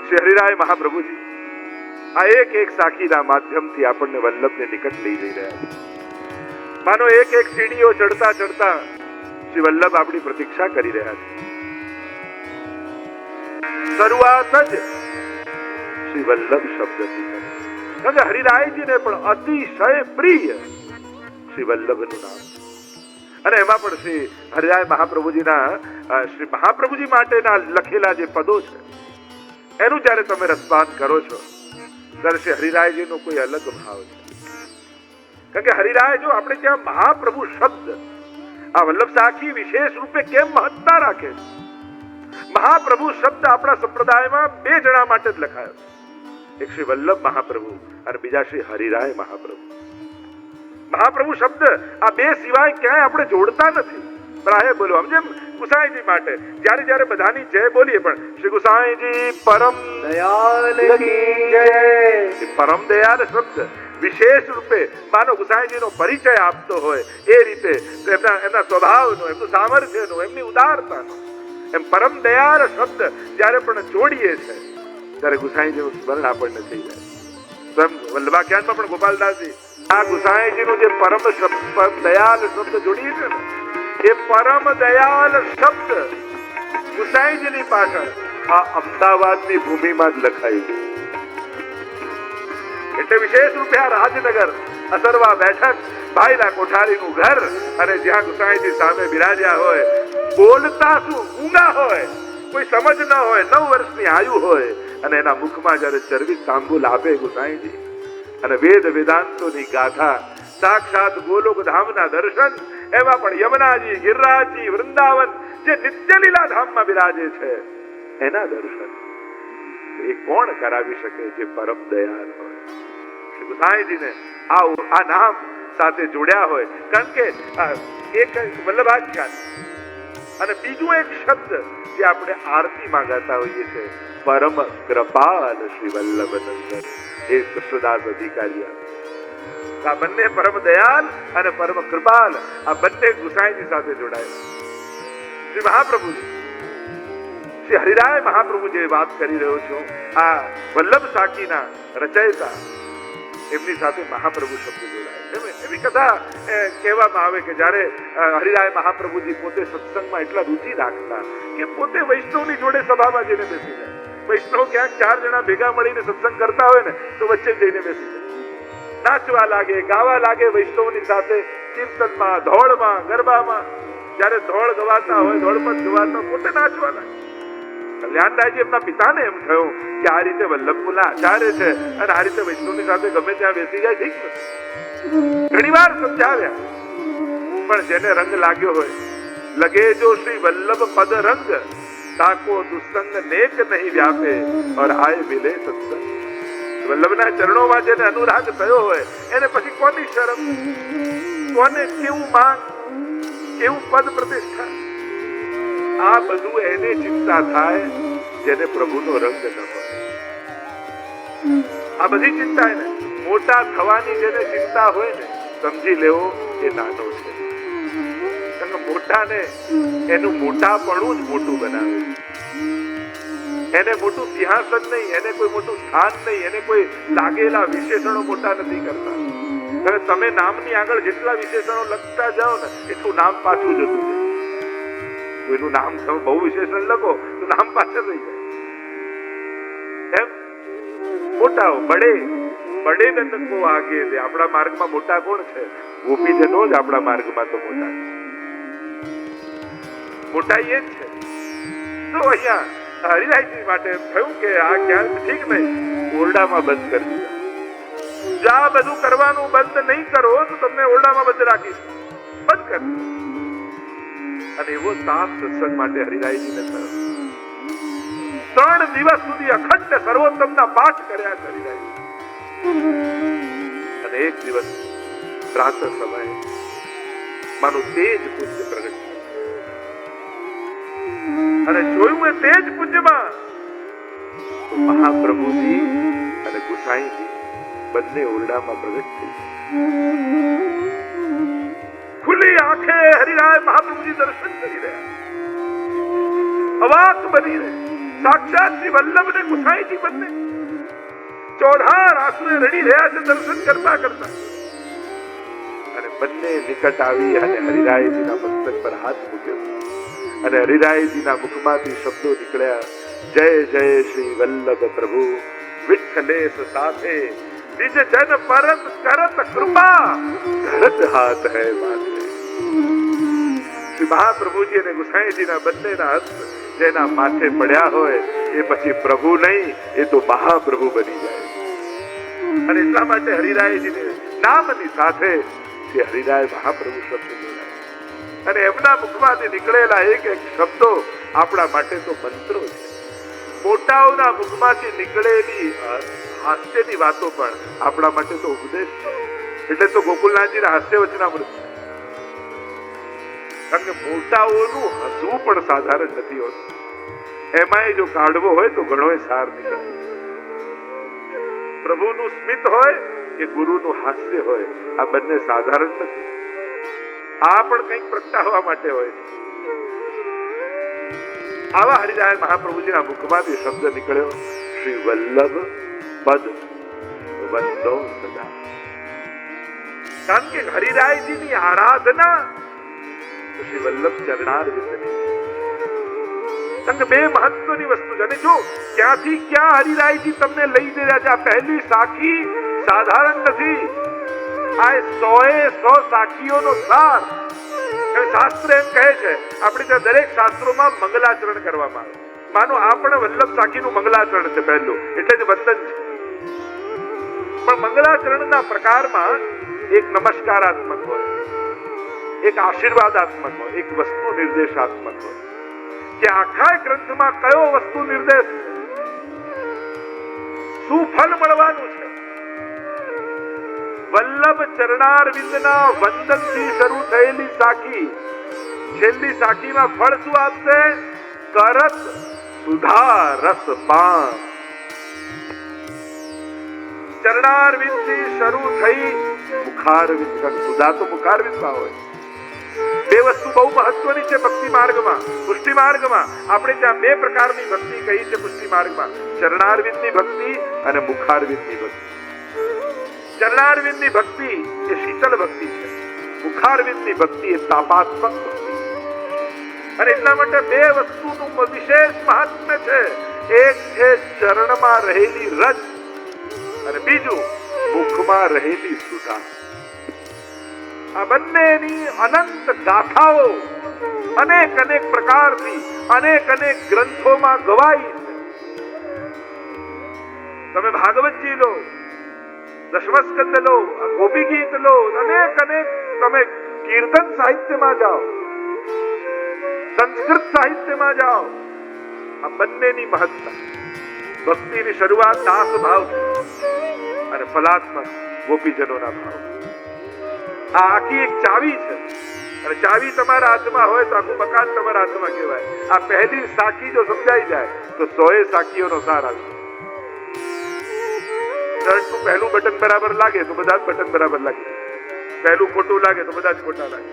શ્રી હરિરાય મહાપ્રભુજી આ એક એક સાખીના માધ્યમથી આપણને વલ્લભને નિકટ લઈ જઈ રહ્યા છે. માનો એક એક સીડીઓ ચડતા ચડતા શ્રી વલ્લભ આપણી પ્રતીક્ષા કરી રહ્યા છે. શરૂઆત જ શ્રી વલ્લભ શબ્દથી કરે. કારણ કે હરિરાયજીને પણ અતિશય પ્રિય શ્રી વલ્લભનું નામ. અને એમાં પણ શ્રી હરિરાય મહાપ્રભુજીના શ્રી મહાપ્રભુજી માટેના લખેલા જે પદો છે એનું જ્યારે તમે રસપાન કરો છો ત્યારે શ્રી હરિરાયજીનો કોઈ અલગ ભાવ છે. કારણ કે હરિરાય જો આપણે ત્યાં મહાપ્રભુ શબ્દ આ વલ્લભ સાખી વિશેષ રૂપે કેમ મહત્તા રાખે છે. મહાપ્રભુ શબ્દ આપણા સંપ્રદાયમાં બે જણા માટે જ લખાયો છે. એક શ્રી વલ્લભ મહાપ્રભુ અને બીજા શ્રી હરિરાય મહાપ્રભુ. મહાપ્રભુ શબ્દ આ બે સિવાય ક્યાંય આપણે જોડતા નથી. પ્રાય બોલવા જેમ ગુસાઈજી માટે જ્યારે જ્યારે બધાની જય બોલીએ પણ શ્રી ગુસાઈજી પરમ દયાલ કી જય. પરમ દયાલ શબ્દ વિશેષ રૂપે માનો ગુસાઈજીનો પરિચય આપતો હોય એ રીતે એમના સ્વભાવનો, એમનું સામર્થ્યનો, એમની ઉદારતાનો, એમ પરમ દયાળ શબ્દ જ્યારે પણ જોડીએ છે ત્યારે ગુસાઈજીનું સ્મરણ આપણને થઈ જાય. સ્વયં વલ્લભાખ્યાનમાં પણ ગોપાલદાસજી આ ગુસાઈજીનું જે પરમ દયાળ શબ્દ જોડીએ છે ને એ પરમ દયાળ શબ્દ ગુસાઈજીની પાછળ આ અમદાવાદની ભૂમિમાં જ લખાયું. એટલે વિશેષ રૂપે આ રાજનગર, અસરવા બેઠક, ભાઈલા કોઠારીનું ઘર અને જ્યાં ગુસાઈજી સામે બિરાજ્યા હોય, બોલતા શું ઊંઘા હોય, કોઈ સમજ ન હોય, 9 વર્ષની આયુ હોય અને એના મુખમાં જ્યારે ચરબી તાંબુલ આપે ગુસાઈજી અને વેદ વેદાંતોની ગાથા, સાક્ષાત ગોલોક ધામના દર્શન, એમાં પણ યમુનાજી, ગિરિરાજજી, વૃંદાવન જે નિત્ય લીલા ધામમાં બિરાજે છે એના દર્શન એ કોણ કરાવી શકે જે પરમ દયાળ હોય. શ્રી ગુસાઈજીને આ નામ સાથે જોડ્યા હોય. કારણ કે એક વલ્લભાખ્યાન અને બીજું એક શબ્દ જે આપણે આરતીમાં ગાતા હોઈએ છીએ પરમ કૃપાલ શ્રી વલ્લભ નંદન એ કૃષ્ણદાસ અધિકારી. આ બંને પરમ દયાલ અને પરમ કૃપાલ આ બંને ગુસાઈજી સાથે જોડાયેલા. શ્રી મહાપ્રભુજી શ્રી હરિરાય મહાપ્રભુ જે વાત કરી રહ્યો છું આ વલ્લભ સાખીના રચયિતા એમની સાથે મહાપ્રભુ શબ્દ જોડાય. એવી કથા કહેવામાં આવે કે જ્યારે હરિરાય મહાપ્રભુજી પોતે સત્સંગમાં એટલા રુચિ રાખતા કે પોતે વૈષ્ણવની જોડે સભામાં જઈને બેસી જાય. વૈષ્ણવ ક્યાંક 4 જણા ભેગા મળીને સત્સંગ કરતા હોય ને તો વચ્ચે જઈને બેસી જાય. નાચવા લાગે, ગાવા લાગે વૈષ્ણવની સાથે, કીર્તનમાં, ધોળમાં, ગરબામાં. જ્યારે ધોળ ગવાતા હોય, ધોળપદ ગવાતા પોતે નાચવા લાગે. કલ્યાણરાયજી એમના પિતાને એમ થયું કે આ રીતે વલ્લભપુરના આચાર્ય છે અને આ રીતે વૈષ્ણવની સાથે ગમે ત્યાં બેસી જાય ઠીક નથી. ઘણી વાર સમજાવ્યા પણ જેને રંગ લાગ્યો હોય, લગે જો શ્રી વલ્લભ પદ રંગ, તાકો દુસંગ નેક નહીં વ્યાપે ઓર આય મિલે સત્સંગ. વલ્લભના ચરણોમાં જેને અનુરાગ થયો હોય એને પછી કોની શરમ, કોને કેવું માંગ, કેવું પદ પ્રતિષ્ઠા. આ બધું એને ચિંતા થાય જેને પ્રભુનો રંગ ન હોય. આ બધી ચિંતા એને મોટા થવાની જેને ચિંતા હોય ને સમજી લેવો એ નાનો છે. કારણ કે મોટાને એનું મોટાપણું જ મોટું બનાવે. એને મોટું સિંહાસન નહીં, એને કોઈ મોટું સ્થાન નહીં, એને કોઈ લાગેલા વિશેષણો મોટા નથી કરતા. હવે તમે નામની આગળ જેટલા વિશેષણો લખતા જાઓ ને એટલું નામ પાછું જતું જાય. કોઈનું નામ તમે બહુ વિશેષણ લખો તો નામ પાછળ રહી જાય. એમ મોટા બડે બડે નંદકો આગે દે. આપણા માર્ગમાં મોટા કોણ છે? ગોપીજનો જ આપણા માર્ગમાં તો મોટા છે. મોટા એ જ છે. તો અહીંયા હરિરાયજી માટે થયું કે આ ક્યાંક ઠીક નહીં, ઓરડામાં બંધ કરી દીધા. જો આ બધું કરવાનું બંધ નહીં કરો તો તમને ઓરડામાં બંધ રાખીશ. બંધ કરી. અને એવો તાપ સત્સંગ માટે હરિરાયજીને થયો. 3 દિવસ સુધી અખંડ સર્વોત્તમના પાઠ કર્યા હરિરાયજી. અને એક દિવસ પ્રાતઃ સમયે માનું તેજ પુંજ પ્રગટ અને જોયું એ તેજ પુંજમાં તો મહાપ્રભુજી અને ગુસાઈજી બંને ઓરડામાં પ્રગટ થઈ. ખુલ્લી આંખે હરિરાય મહાપ્રભુજી દર્શન કરી રહ્યા, અવાક બની રહે. સાક્ષાત શ્રી વલ્લભ ને ગુસાઈજી બંને ચોધાર આંસુએ રડી રહ્યા છે દર્શન કરતા કરતા. અને બંને નિકટ આવી અને હરિરાયજીના મસ્તક પર હાથ મૂક્યો અને હરિરાયજીના મુખમાંથી શબ્દો નીકળ્યા, જય જય શ્રી વલ્લભ પ્રભુ વિઠ્ઠલેશ સાથે નિજ જન પરત કરત કૃપા ધરત હાથ હૈ માથે. શ્રી મહાપ્રભુજી અને ગુસાઈજીના બંનેના હસ્ત જેના માથે પડ્યા હોય એ પછી પ્રભુ નહીં, એ તો મહાપ્રભુ બની જાય. અને એટલા માટે હરિરાયજીને નામની સાથે શ્રી હરિરાય મહાપ્રભુ શબ્દ બોલાય. અને એમના મુખમાંથી નીકળેલા એક એક શબ્દો આપણા માટે તો મંત્રો છે. મોટાઓના મુખમાંથી નીકળેલી હાસ્યની વાતો પણ આપણા માટે તો ઉપદેશ છે. એટલે તો ગોકુલનાથજીના હાસ્ય વચનામૃત છે. કારણ કે મોટાઓનું હસવું પણ સાધારણ નથી હોતું. એમાંય જો કાઢવો હોય તો ઘણો સાર નીકળે. પ્રભુનું સ્મિત હોય કે ગુરુનું હાસ્ય હોય, આ બંને સાધારણ નથી. આ પણ કંઈક પ્રગટાવવા માટે હોય છે. આવા હરિરાય મહાપ્રભુજીના મુખમાંથી શબ્દ નીકળ્યો, શ્રી વલ્લભ પદ વંદો સદા. કારણ કે હરિરાયજીની આરાધના શ્રી વલ્લભ ચરણારવિંદની. કારણ કે બે મહત્વની વસ્તુ છે. અને જો ક્યાંથી ક્યાં હરિરાયજી તમને લઈ જઈ રહ્યા છે. આ પહેલી સાખી સાધારણ નથી. આ 100 સાખીઓનો સાર. શાસ્ત્ર એમ કહે છે, આપણે ત્યાં દરેક શાસ્ત્રોમાં મંગલાચરણ કરવામાં આવે. માનો આ પણ વલ્લભ સાખીનું મંગલાચરણ છે પહેલું, એટલે જ વંદન છે. પણ મંગલાચરણના પ્રકારમાં એક નમસ્કારાત્મક હોય, એક આશીર્વાદાત્મક હોય, એક વસ્તુ નિર્દેશાત્મક હોય. કે આખા ગ્રંથમાં કયો વસ્તુ નિર્દેશ, શું ફળ મળવાનું છે. વલ્લભ ચરણારવિંદના વંદનથી શરૂ થયેલી સાખી છેલ્લી સાખીમાં ફળ શું આપશે? કરત સુધા રસ પાન. ચરણારવિંદથી શરૂ થઈ મુખારવિંદ. સુધા તો મુખારવિંદમાં હોય. બે વસ્તુ બહુ મહત્વની છે ભક્તિ માર્ગમાં. પુષ્ટિ માર્ગમાં આપણે ત્યાં બે પ્રકારની ભક્તિ કહી છે પુષ્ટિ માર્ગમાં, ચરણારવિંદની ભક્તિ અને મુખારવિંદની ભક્તિ. ચરણારવિંદની ભક્તિ એ શીતળ ભક્તિ છે, મુખારવિંદની ભક્તિ એ તાપાત્મક ભક્તિ. અને એટલા માટે બે વસ્તુનું વિશેષ મહાત્મ્ય છે. એક છે ચરણમાં રહેલી રજ અને બીજું મુખમાં રહેલી સુધા. આ બંનેની અનંત ગાથાઓ અનેક અનેક પ્રકારથી અનેક અનેક ગ્રંથોમાં ગવાઈ છે. તમે ભાગવતજી લો, દશમસ્કંદ લો, ગોપી ગીત લો, અનેક અનેક તમે કીર્તન સાહિત્યમાં જાઓ, સંસ્કૃત સાહિત્યમાં જાઓ. આ બંનેની મહત્તા. ભક્તિની શરૂઆત દાસ ભાવથી અને ફલાત્મક ગોપીજનોના ભાવ. આ આખી એક ચાવી છે. અને ચાવી તમારા હાથમાં હોય તો આખું મકાન તમારા હાથમાં કહેવાય. આ પહેલી સાખી જો સમજાઈ જાય તો 100 સાખીઓનો સાર આવે. શર્ટનું પહેલું બટન બરાબર લાગે તો બધા જ બટન બરાબર લાગે, પહેલું ખોટું લાગે તો બધા જ ખોટા લાગે.